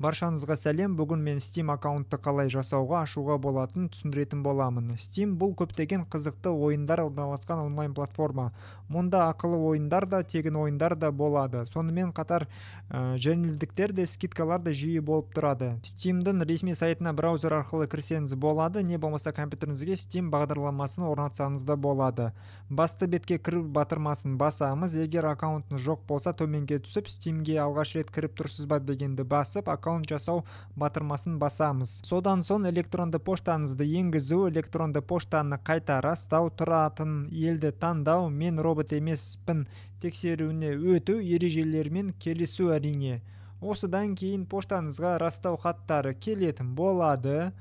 Баршаңызға сәлем. Бүгін мен Steam аккаунтты қалай жасауға, ашуға болатынын түсіндіретін боламын. Steam бұл көптеген қызықты ойындар орналасқан онлайн платформа. Мұнда ақылы ойындар да, тегін ойындар да болады. Сонымен қатар жеңілдіктер де, скидкалар да жиі болып тұрады. Steam'дің ресми сайтына браузер арқылы кірсеңіз болады, не болмаса компьютеріңізге Steam бағдарламасын орнатсаңыз да болады. Басты бетке кіру батырмасын басамыз. Егер аккаунтыңыз жоқ болса, төменге түсіп, Steam'ге алғаш рет кіріп тұрсыз ба дегенді басып, аккаунт жасау батырмасын басамыз. Содан соң электронды поштаңызды енгізу, электронды поштаны қайта растау, тұратын елді таңдау, мен робот емеспін тексеруіне өту, ережелермен келісу әрине. Осыдан кейін поштаңызға растау хаттары келетін болады.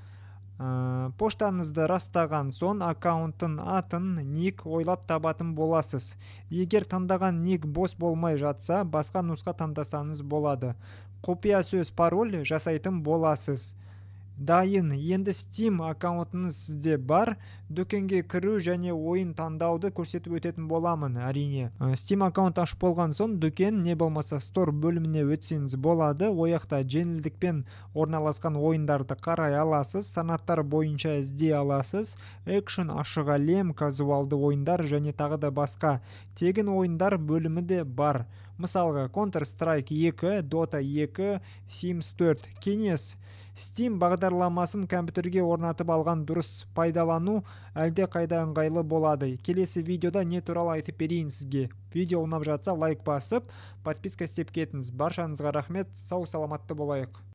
Поштаңызды растаған соң аккаунттың атын, ник ойлап табатын боласыз. Егер таңдаған ник бос болмай жатса, басқа нұсқа таңдасаңыз болады. Құпия сөз пароль жасайтын боласыз. Дайын, енді Steam аккаунтыңыз сізде бар, дүкенге кіру және ойын таңдауды көрсетіп өтетін боламын, әрине. Steam аккаунт ашып болған соң дүкен не болмаса Store бөліміне өтсеңіз болады. Ояқта жеңілдікпен орналасқан ойындарды қарай аласыз, санаттар бойынша іздей аласыз. Экшн, ашық әлем, казуалды ойындар және тағы да басқа тегін ойындар бөлімі де бар. Мысалға Counter-Strike 2, Dota 2, Sims 4. Кеңес: Steam бағдарламасын компьютерге орнатып алған дұрыс, пайдалану әлде қайда ыңғайлы болады. Келесі видеода не туралы айтып берейін сізге. Видео ұнап жатса лайк басып, подписка істеп кетіңіз. Баршаңызға рахмет, сау саламатты болайық.